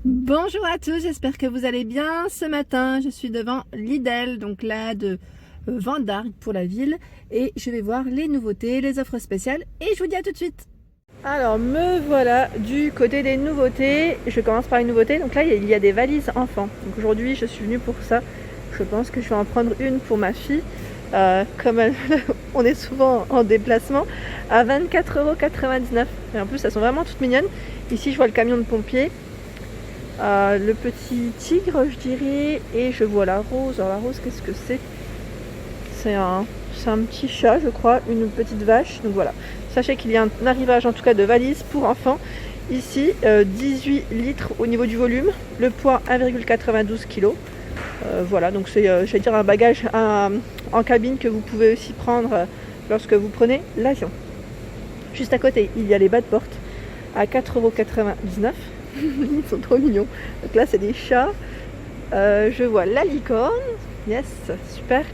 Bonjour à tous, j'espère que vous allez bien. Ce matin, je suis devant Lidl, donc là de Vente d'Arc pour la ville, et je vais voir les nouveautés, les offres spéciales, et je vous dis à tout de suite. Alors me voilà du côté des nouveautés. Je commence par une nouveauté. Donc là il y a des valises enfants. Donc aujourd'hui je suis venue pour ça. Je pense que je vais en prendre une pour ma fille. On est souvent en déplacement, à 24,99 €. Et en plus elles sont vraiment toutes mignonnes. Ici je vois le camion de pompiers. Le petit tigre je dirais, et je vois la rose. Alors la rose, qu'est-ce que c'est? C'est un petit chat je crois, une petite vache. Donc voilà, sachez qu'il y a un arrivage en tout cas de valises pour enfants ici. 18 litres au niveau du volume, le poids 1,92 kg. Voilà, donc c'est j'allais dire un bagage en cabine que vous pouvez aussi prendre lorsque vous prenez l'avion. Juste à côté il y a les bas de porte à 4,99 €. Ils sont trop mignons. Donc là c'est des chats. Je vois la licorne, yes, super.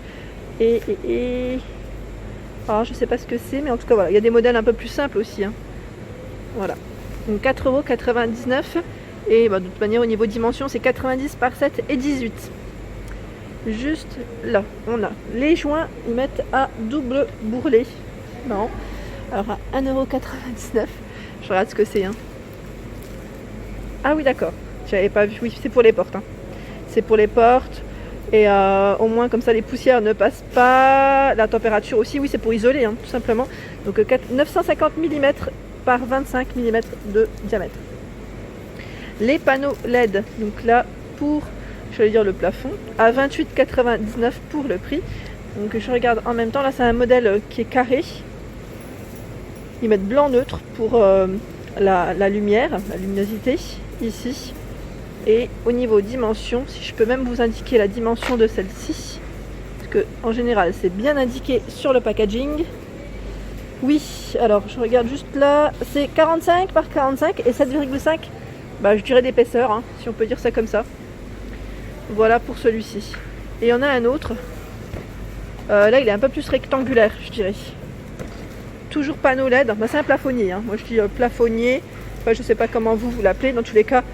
Alors je sais pas ce que c'est, mais en tout cas voilà, il y a des modèles un peu plus simples aussi, hein. Voilà, donc 4,99 €. Et bah, de toute manière au niveau dimension c'est 90 par 7 et 18. Juste là on a les joints, ils mettent à double bourrelet. Non, alors à 1,99 €. Je regarde ce que c'est, hein. Ah oui d'accord, j'avais pas vu. Oui, c'est pour les portes, hein. C'est pour les portes. Et au moins comme ça les poussières ne passent pas. La température aussi, oui, c'est pour isoler, hein, tout simplement. Donc 950 mm par 25 mm de diamètre. Les panneaux LED, donc là pour, je vais dire le plafond, à 28,99 € pour le prix. Donc je regarde en même temps, là c'est un modèle qui est carré. Ils mettent blanc neutre pour la lumière, la luminosité ici. Et au niveau dimension, si je peux même vous indiquer la dimension de celle-ci, parce que en général c'est bien indiqué sur le packaging. Oui, alors je regarde juste là, c'est 45 par 45 et 7,5, bah, je dirais d'épaisseur, hein, si on peut dire ça comme ça. Voilà pour celui-ci. Et il y en a un autre, là il est un peu plus rectangulaire je dirais. Toujours panneau LED, bah, c'est un plafonnier, hein. Moi je dis plafonnier, enfin, je sais pas comment vous l'appelez, dans tous les cas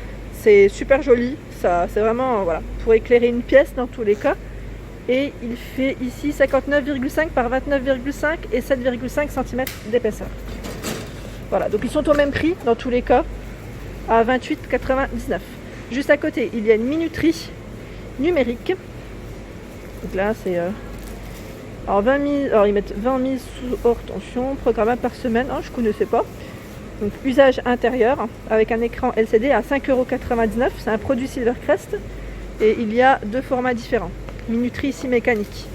c'est super joli, ça c'est vraiment voilà, pour éclairer une pièce dans tous les cas. Et il fait ici 59,5 par 29,5 et 7,5 cm d'épaisseur. Voilà, donc ils sont au même prix dans tous les cas, à 28,99 €. Juste à côté il y a une minuterie numérique. Donc là c'est alors 20 000, alors ils mettent 20 000 sous hors tension, programmable par semaine, hein, je connaissais pas. Donc usage intérieur avec un écran LCD à 5,99 €. C'est un produit Silvercrest et il y a deux formats différents. Minuterie ici mécanique.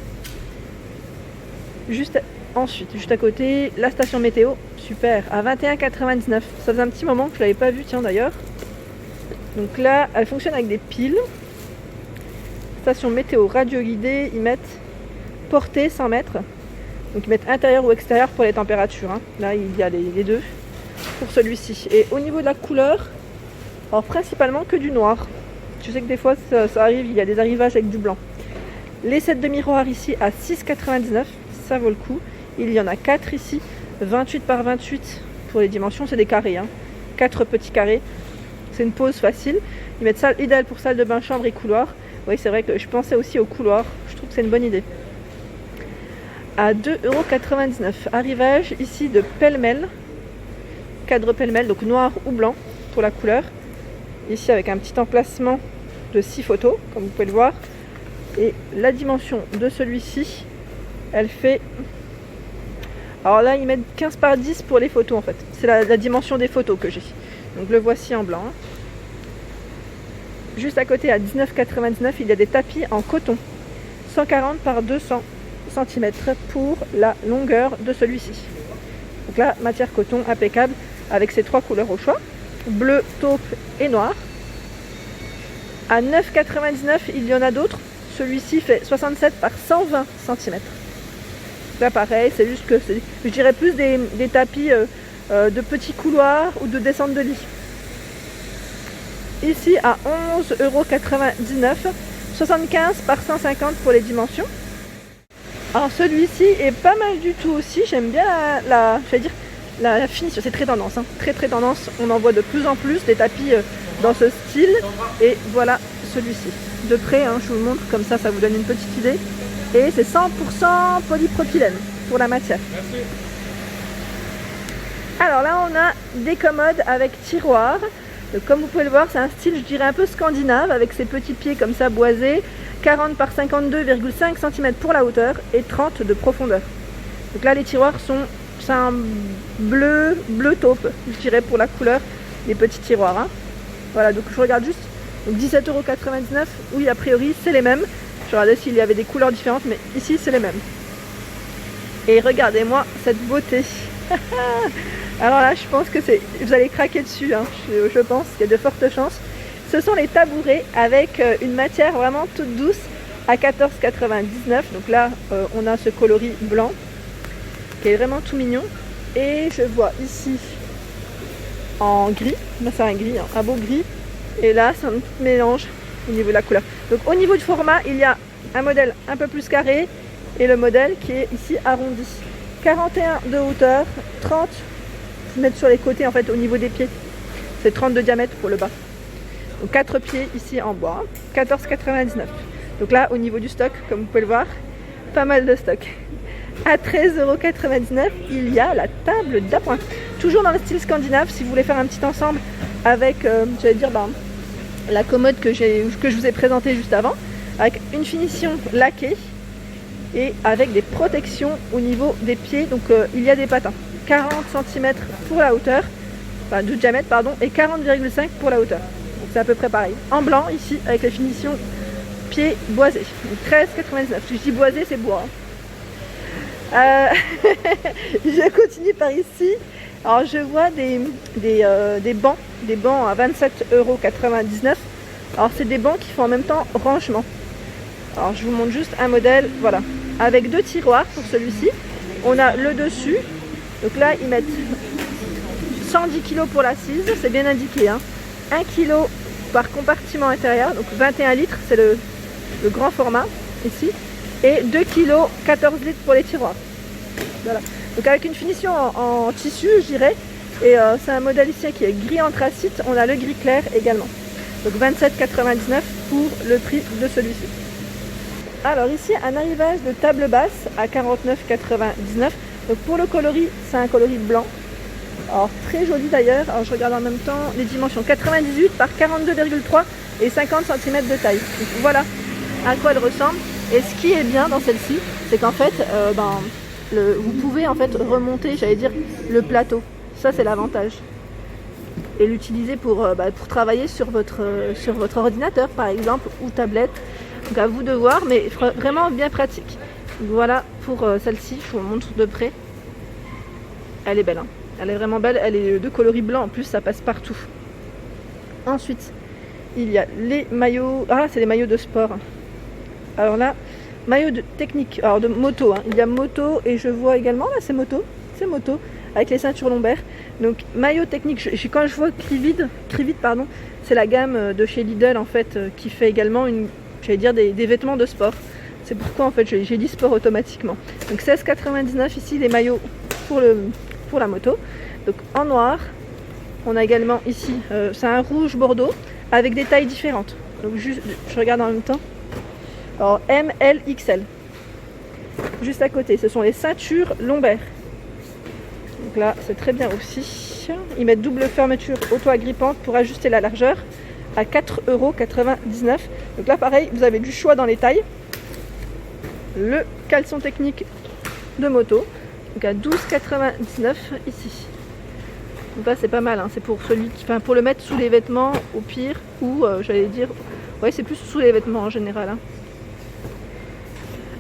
Juste à côté, la station météo, super, à 21,99 €. Ça faisait un petit moment que je l'avais pas vu, tiens d'ailleurs. Donc là, elle fonctionne avec des piles. Station météo radio guidée, ils mettent portée 100 mètres. Donc ils mettent intérieur ou extérieur pour les températures, hein. Là il y a les deux pour celui-ci. Et au niveau de la couleur, alors principalement que du noir. Je sais que des fois ça arrive, il y a des arrivages avec du blanc. Les sets de miroirs ici à 6,99 €, ça vaut le coup. Il y en a 4 ici, 28 par 28 pour les dimensions, c'est des carrés, hein. 4 petits carrés, c'est une pose facile. Ils mettent ça idéal pour salle de bain, chambre et couloir. Oui, c'est vrai que je pensais aussi au couloir, je trouve que c'est une bonne idée. À 2,99 €, arrivage ici de pêle-mêle, cadre pêle-mêle, donc noir ou blanc pour la couleur. Ici avec un petit emplacement de 6 photos, comme vous pouvez le voir. Et la dimension de celui-ci, elle fait... Alors là, ils mettent 15 par 10 pour les photos en fait. C'est la dimension des photos que j'ai. Donc le voici en blanc, hein. Juste à côté, à 19,99 €, il y a des tapis en coton. 140 par 200 cm pour la longueur de celui-ci. Donc là, matière coton impeccable avec ces 3 couleurs au choix. Bleu, taupe et noir. À 9,99 €, il y en a d'autres. Celui-ci fait 67 par 120 cm. Là pareil, c'est juste que c'est, je dirais plus des tapis de petits couloirs ou de descente de lit. Ici à 11,99 €, 75 par 150 pour les dimensions. Alors celui-ci est pas mal du tout aussi, j'aime bien la finition, c'est très tendance, hein, très tendance. On en voit de plus en plus des tapis dans ce style. Et voilà celui-ci. De près, hein, je vous le montre, comme ça, ça vous donne une petite idée. Et c'est 100% polypropylène pour la matière. Merci. Alors là, on a des commodes avec tiroir. Donc, comme vous pouvez le voir, c'est un style, je dirais, un peu scandinave, avec ses petits pieds comme ça boisés. 40 par 52,5 cm pour la hauteur et 30 de profondeur. Donc là, les tiroirs c'est un bleu taupe, je dirais, pour la couleur des petits tiroirs. Hein. Voilà, donc je regarde juste. Donc 17,99 €. Oui, a priori, c'est les mêmes. Je regardais s'il y avait des couleurs différentes, mais ici, c'est les mêmes. Et regardez-moi cette beauté. Alors là, je pense que vous allez craquer dessus. Hein. Je pense qu'il y a de fortes chances. Ce sont les tabourets avec une matière vraiment toute douce à 14,99 €. Donc là, on a ce coloris blanc qui est vraiment tout mignon. Et je vois ici en gris. Là, c'est un gris, hein, un beau gris. Et là, c'est un mélange au niveau de la couleur. Donc au niveau du format, il y a un modèle un peu plus carré et le modèle qui est ici arrondi. 41 de hauteur, 30 mettre sur les côtés en fait au niveau des pieds. C'est 30 de diamètre pour le bas. Donc 4 pieds ici en bois, 14,99 €. Donc là, au niveau du stock, comme vous pouvez le voir, pas mal de stock. À 13,99 €, il y a la table d'appoint. Toujours dans le style scandinave, si vous voulez faire un petit ensemble avec, j'allais dire, la commode que je vous ai présentée juste avant, avec une finition laquée et avec des protections au niveau des pieds. Donc il y a des patins. 40 cm pour la hauteur, enfin de diamètre, pardon, et 40,5 pour la hauteur. C'est à peu près pareil. En blanc, ici, avec la finition pied boisé. 13,99 €. Si je dis boisé, c'est bois. Hein. Je continue par ici. Alors, je vois des bancs à 27,99 €. Alors, c'est des bancs qui font en même temps rangement. Alors, je vous montre juste un modèle, voilà, avec 2 tiroirs pour celui-ci. On a le dessus. Donc là, ils mettent 110 kg pour l'assise, c'est bien indiqué, hein. 1 kg par compartiment intérieur, donc 21 litres, c'est le grand format ici, et 2 kg 14 litres pour les tiroirs. Voilà. Donc avec une finition en tissu, je dirais, et c'est un modèle ici qui est gris anthracite, on a le gris clair également. Donc 27,99 € pour le prix de celui-ci. Alors ici, un arrivage de table basse à 49,99 €. Donc pour le coloris, c'est un coloris blanc. Alors très joli d'ailleurs. Alors je regarde en même temps les dimensions. 98 par 42,3 et 50 cm de taille. Donc voilà à quoi elle ressemble. Et ce qui est bien dans celle-ci, c'est qu'en fait, vous pouvez en fait remonter, j'allais dire, le plateau. Ça c'est l'avantage. Et l'utiliser pour travailler sur votre ordinateur par exemple ou tablette. Donc à vous de voir, mais vraiment bien pratique. Voilà pour celle-ci, je vous montre de près. Elle est belle, hein. Elle est vraiment belle, elle est de coloris blanc en plus, ça passe partout. Ensuite, il y a les maillots, c'est les maillots de sport. Alors là, maillots de technique, alors de moto, hein. Il y a moto et je vois également, là c'est moto, avec les ceintures lombaires. Donc maillot technique, quand je vois Crivide, pardon, c'est la gamme de chez Lidl en fait, qui fait également des vêtements de sport. C'est pourquoi en fait j'ai dit sport automatiquement. Donc 16,99 € ici les maillots pour la moto. Donc en noir, on a également ici, c'est un rouge bordeaux avec des tailles différentes. Donc juste, je regarde en même temps. Alors M, L, XL. Juste à côté, ce sont les ceintures lombaires. Donc là, c'est très bien aussi. Ils mettent double fermeture auto-agrippante pour ajuster la largeur à 4,99 €. Donc là, pareil, vous avez du choix dans les tailles. Le caleçon technique de moto, donc à 12,99 € ici. Donc là, c'est pas mal, hein. C'est pour pour le mettre sous les vêtements au pire, ou j'allais dire, ouais, c'est plus sous les vêtements en général, hein.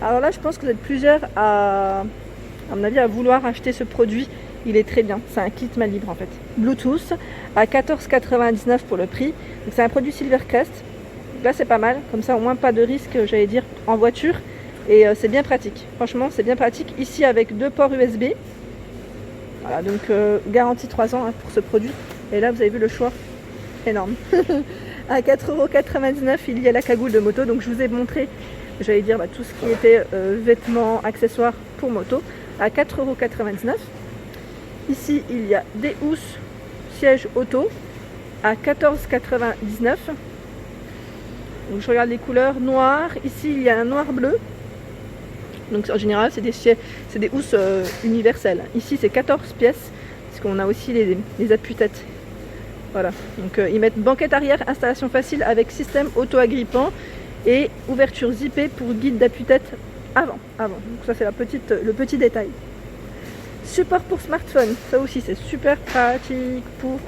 Alors là, je pense que vous êtes plusieurs à mon avis, à vouloir acheter ce produit. Il est très bien. C'est un kit main libre en fait. Bluetooth à 14,99 € pour le prix. Donc c'est un produit Silvercrest. Donc là, c'est pas mal. Comme ça, au moins pas de risque, j'allais dire, en voiture. Et c'est bien pratique. Franchement, c'est bien pratique. Ici, avec 2 ports USB. Voilà, donc garantie 3 ans, hein, pour ce produit. Et là, vous avez vu le choix énorme. À 4,99 €, il y a la cagoule de moto. Donc je vous ai montré, j'allais dire, tout ce qui était vêtements, accessoires pour moto, à 4,99 €. Ici, il y a des housses siège auto à 14,99 €. Donc je regarde les couleurs noires. Ici, il y a un noir bleu. Donc en général, c'est des housses universelles. Ici, c'est 14 pièces, parce qu'on a aussi les appuis-têtes. Voilà. Donc ils mettent banquette arrière, installation facile avec système auto-agrippant et ouverture zippée pour guide d'appui-tête avant. Donc ça, c'est le petit détail. Support pour smartphone, ça aussi c'est super pratique pour,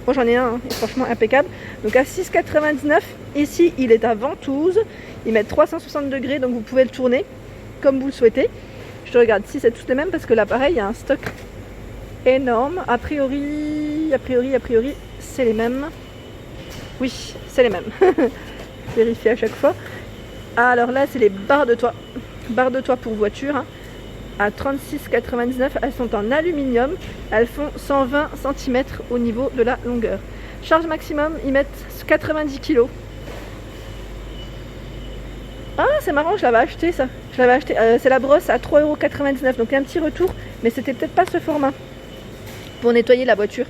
moi j'en ai un, et franchement impeccable. Donc à 6,99 €, ici il est à ventouse, ils mettent 360 degrés, donc vous pouvez le tourner comme vous le souhaitez. Je regarde si c'est tous les mêmes, parce que l'appareil a un stock énorme. A priori, c'est les mêmes. Oui, c'est les mêmes. Vérifier à chaque fois. Alors là, c'est les barres de toit. Barres de toit pour voiture, hein. À 36,99 €, elles sont en aluminium. Elles font 120 cm au niveau de la longueur. Charge maximum, ils mettent 90 kg. Ah, c'est marrant, je l'avais acheté ça. C'est la brosse à 3,99 €. Donc il y a un petit retour, mais c'était peut-être pas ce format pour nettoyer la voiture.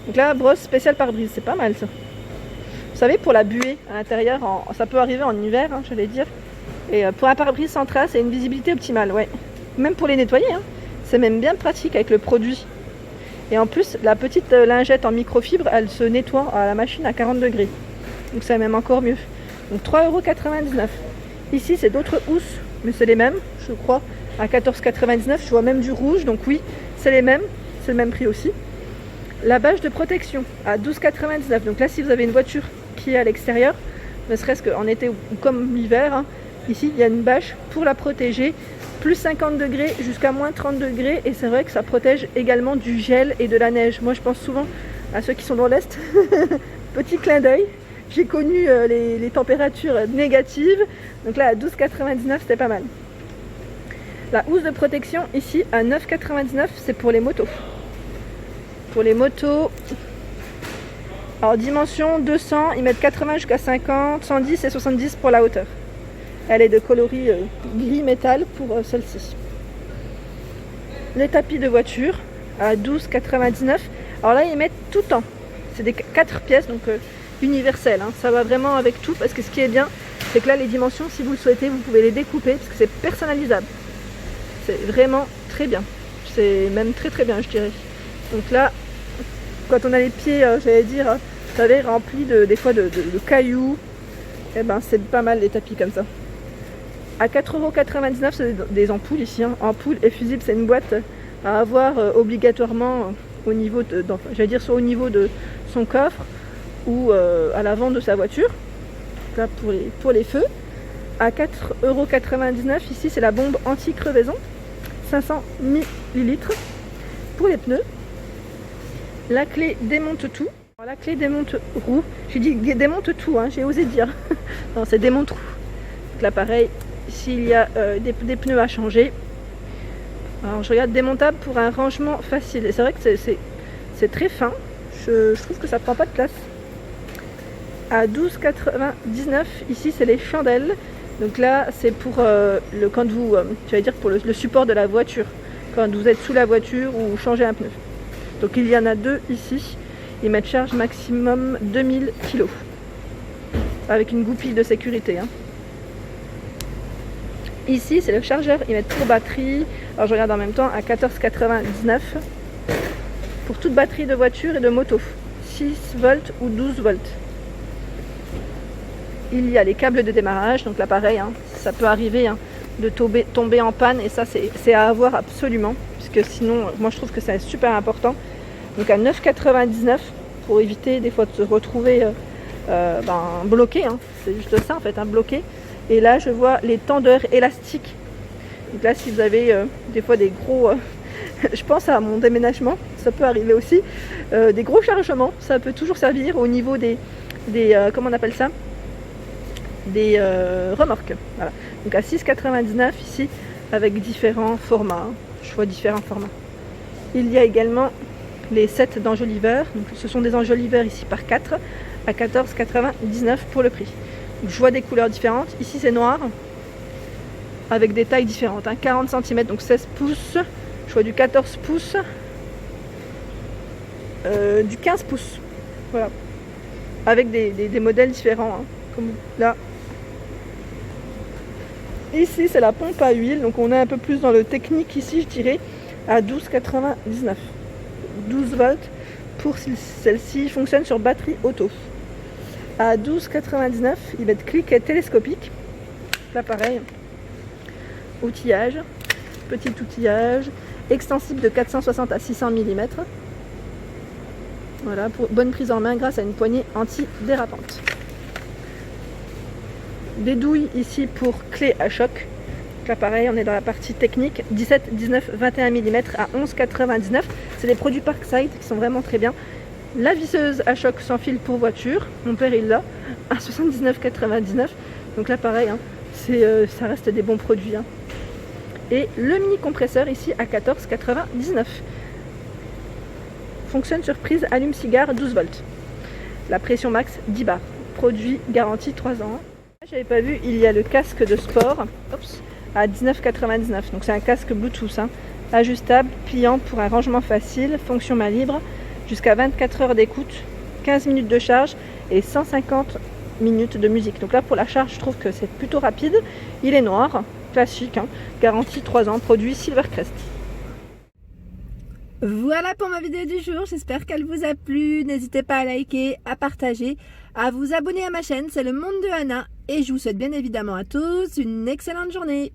Donc là, brosse spéciale pare-brise, c'est pas mal ça. Vous savez, pour la buée à l'intérieur, ça peut arriver en hiver, hein, j'allais dire. Et pour un pare-brise sans trace et une visibilité optimale, ouais. Même pour les nettoyer, hein. C'est même bien pratique avec le produit. Et en plus, la petite lingette en microfibre, elle se nettoie à la machine à 40 degrés. Donc c'est même encore mieux. Donc 3,99 €. Ici, c'est d'autres housses, mais c'est les mêmes, je crois, à 14,99 €. Je vois même du rouge, donc oui, c'est les mêmes. C'est le même prix aussi. La bâche de protection à 12,99 €. Donc là, si vous avez une voiture qui est à l'extérieur, ne serait-ce qu'en été ou comme l'hiver, hein, ici, il y a une bâche pour la protéger. Plus 50 degrés jusqu'à moins 30 degrés. Et c'est vrai que ça protège également du gel et de la neige. Moi, je pense souvent à ceux qui sont dans l'Est. Petit clin d'œil. J'ai connu les températures négatives. Donc là, à 12,99 €, c'était pas mal. La housse de protection, ici, à 9,99 €, c'est pour les motos. Pour les motos, alors dimension 200, ils mettent 80 jusqu'à 50, 110 et 70 pour la hauteur. Elle est de coloris gris métal pour celle-ci. Les tapis de voiture à 12,99 €. Alors là, ils mettent tout en. C'est des 4 pièces, donc universelles. Hein. Ça va vraiment avec tout, parce que ce qui est bien, c'est que là, les dimensions, si vous le souhaitez, vous pouvez les découper, parce que c'est personnalisable. C'est vraiment très bien. C'est même très très bien, je dirais. Donc là, quand on a les pieds, j'allais dire, vous savez, remplis des fois de cailloux, et ben c'est pas mal les tapis comme ça. À 4,99 €, c'est des ampoules ici. Hein. Ampoules et fusibles, c'est une boîte à avoir obligatoirement au niveau j'allais dire soit au niveau de son coffre ou à l'avant de sa voiture. Là pour les feux. À 4,99 € ici, c'est la bombe anti-crevaison, 500 ml pour les pneus. La clé démonte tout. Alors, la clé démonte roue. J'ai dit démonte tout, hein, j'ai osé dire. Non, c'est démonte roue. Donc là, pareil, s'il y a des pneus à changer. Alors, je regarde démontable pour un rangement facile. Et c'est vrai que c'est très fin. Je trouve que ça prend pas de place. À 12,99 €, ici, c'est les chandelles. Donc là, c'est pour quand vous, j'allais dire pour le support de la voiture. Quand vous êtes sous la voiture ou changez un pneu. Donc il y en a 2 ici. Ils mettent charge maximum 2000 kg. Avec une goupille de sécurité. Hein. Ici, c'est le chargeur. Ils mettent pour batterie. Alors je regarde en même temps à 14,99 €. Pour toute batterie de voiture et de moto. 6 volts ou 12 volts. Il y a les câbles de démarrage. Donc là, pareil, hein, ça peut arriver hein, de tomber en panne. Et ça, c'est à avoir absolument. Puisque sinon, moi je trouve que c'est super important. Donc à 9,99 € pour éviter des fois de se retrouver bloqué. Hein. C'est juste ça en fait, bloqué. Et là, je vois les tendeurs élastiques. Donc là, si vous avez des fois des gros... je pense à mon déménagement, ça peut arriver aussi. Des gros chargements, ça peut toujours servir au niveau des comment on appelle ça, des remorques. Voilà. Donc à 6,99 € ici, avec différents formats. Hein. Je vois différents formats. Il y a également les sets d'enjoliveurs. Donc ce sont des enjoliveurs ici par 4 à 14,99 € pour le prix. Donc, je vois des couleurs différentes. Ici c'est noir avec des tailles différentes. Hein. 40 cm, donc 16 pouces. Je vois du 14 pouces du 15 pouces. Voilà. Avec des modèles différents, hein, comme là. Ici, c'est la pompe à huile, donc on est un peu plus dans le technique ici, je dirais, à 12,99. 12 volts pour celle-ci, fonctionne sur batterie auto. À 12,99, il va être clic et télescopique. Là, pareil. Outillage, petit outillage, extensible de 460 à 600 mm. Voilà, pour bonne prise en main grâce à une poignée anti-dérapante. Des douilles ici pour clé à choc. Là pareil, on est dans la partie technique. 17, 19, 21 mm à 11,99. C'est des produits Parkside qui sont vraiment très bien. La visseuse à choc sans fil pour voiture. Mon père il l'a à 79,99. Donc là pareil, hein, ça reste des bons produits. Hein. Et le mini compresseur ici à 14,99. Fonctionne sur prise allume-cigare 12 volts. La pression max 10 bars. Produit garantie 3 ans. J'avais pas vu, il y a le casque de sport à 19,99. Donc c'est un casque Bluetooth, hein, ajustable, pliant pour un rangement facile, fonction main libre, jusqu'à 24 heures d'écoute, 15 minutes de charge et 150 minutes de musique. Donc là pour la charge, je trouve que c'est plutôt rapide. Il est noir, classique, hein, garantie 3 ans, produit Silvercrest. Voilà pour ma vidéo du jour, j'espère qu'elle vous a plu. N'hésitez pas à liker, à partager, à vous abonner à ma chaîne, c'est le monde de Anna. Et je vous souhaite bien évidemment à tous une excellente journée.